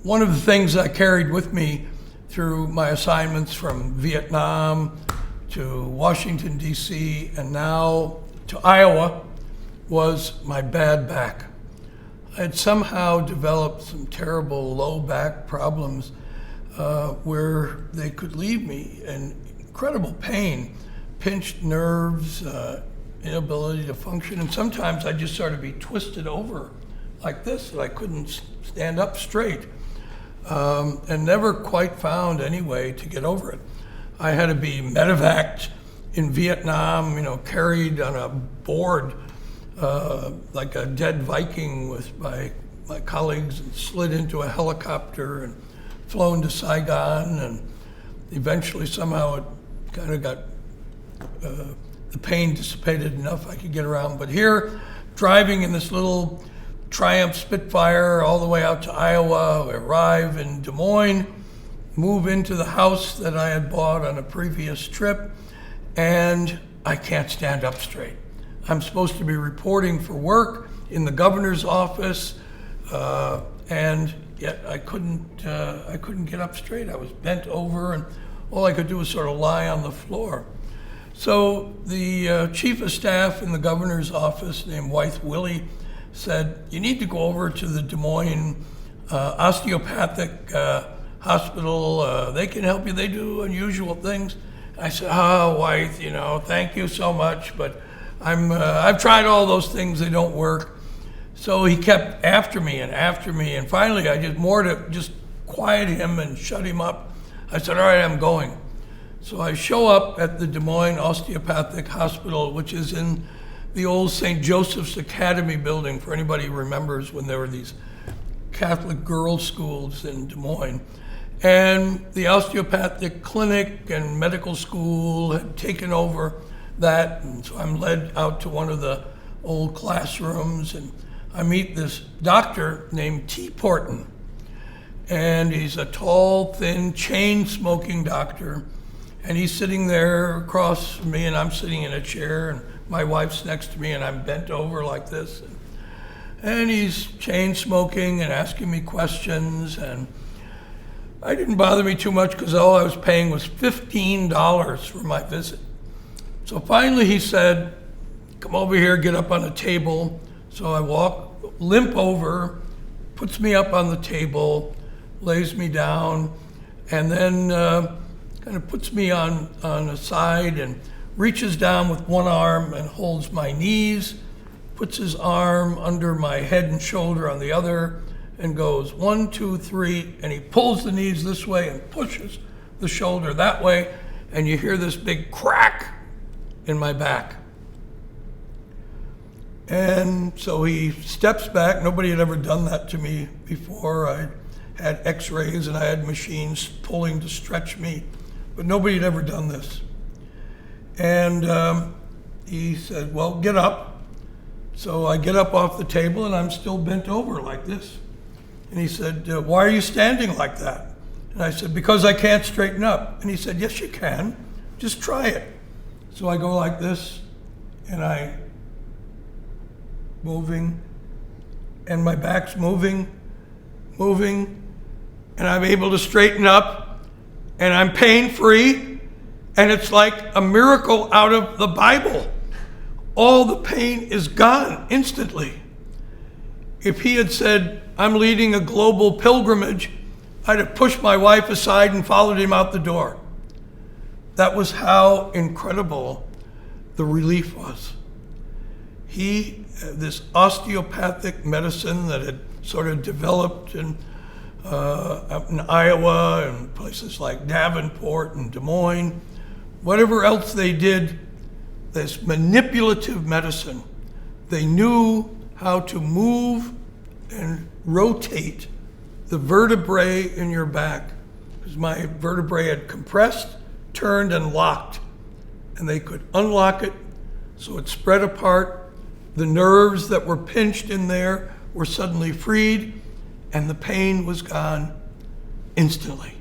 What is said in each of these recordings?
one of the things I carried with me through my assignments from Vietnam to Washington, D.C., and now to Iowa was my bad back. I had somehow developed some terrible low back problems where they could leave me in incredible pain, pinched nerves, inability to function, and sometimes I'd just sort of be twisted over like this, that I couldn't stand up straight, and never quite found any way to get over it. I had to be medevaced in Vietnam, carried on a board like a dead Viking with my colleagues, and slid into a helicopter and flown to Saigon, and eventually somehow it kind of got, the pain dissipated enough I could get around. But here, driving in this little Triumph Spitfire all the way out to Iowa, we arrive in Des Moines, move into the house that I had bought on a previous trip, and I can't stand up straight. I'm supposed to be reporting for work in the governor's office, and yet I couldn't get up straight. I was bent over, and all I could do was sort of lie on the floor. So the chief of staff in the governor's office, named Wythe Willie, said, "You need to go over to the Des Moines osteopathic hospital. They can help you. They do unusual things." I said, "Oh, Wythe, thank you so much, but I've tried all those things. They don't work." So he kept after me, and finally I just quiet him and shut him up. I said, "All right, I'm going." So I show up at the Des Moines Osteopathic Hospital, which is in the old St. Joseph's Academy building, for anybody who remembers when there were these Catholic girls' schools in Des Moines. And the osteopathic clinic and medical school had taken over that, and so I'm led out to one of the old classrooms, and I meet this doctor named T. Porton. And he's a tall, thin, chain-smoking doctor, and he's sitting there across from me, and I'm sitting in a chair, and my wife's next to me, and I'm bent over like this. And he's chain-smoking and asking me questions, and I didn't bother me too much because all I was paying was $15 for my visit. So finally he said, "Come over here, get up on the table." So I limp over, puts me up on the table, lays me down, and then kind of puts me on a side and reaches down with one arm and holds my knees, puts his arm under my head and shoulder on the other, and goes 1, 2, 3, and he pulls the knees this way and pushes the shoulder that way, and you hear this big crack in my back. And so he steps back. Nobody had ever done that to me before. I had x-rays and I had machines pulling to stretch me, but nobody had ever done this. And he said, "Well, get up." So I get up off the table and I'm still bent over like this. And he said, "Why are you standing like that?" And I said, "Because I can't straighten up." And he said, "Yes, you can. Just try it." So I go like this, and I moving, and my back's moving, and I'm able to straighten up, and I'm pain-free, and it's like a miracle out of the Bible. All the pain is gone instantly. If he had said, "I'm leading a global pilgrimage," I'd have pushed my wife aside and followed him out the door. That was how incredible the relief was. This osteopathic medicine that had sort of developed out in Iowa and places like Davenport and Des Moines, whatever else they did, this manipulative medicine, they knew how to move and rotate the vertebrae in your back, because my vertebrae had compressed, turned, and locked, and they could unlock it so it spread apart. The nerves that were pinched in there were suddenly freed, and the pain was gone instantly.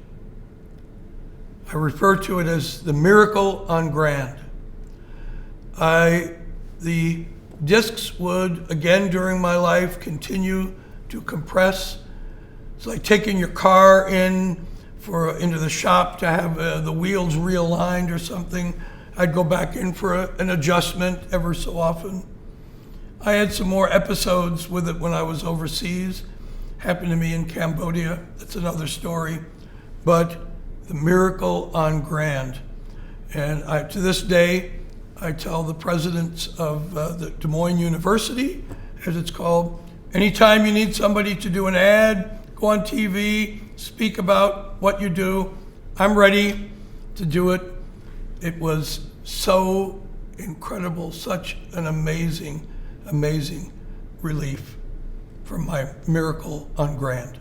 I refer to it as the miracle on Grand. The discs would, again during my life, continue to compress. It's like taking your car into the shop to have the wheels realigned or something. I'd go back in for an adjustment ever so often. I had some more episodes with it when I was overseas. Happened to me in Cambodia. That's another story. But the miracle on Grand. And to this day, I tell the presidents of the Des Moines University, as it's called, anytime you need somebody to do an ad, go on TV, speak about what you do, I'm ready to do it. It was so incredible, such an amazing, amazing relief from my miracle on Grand.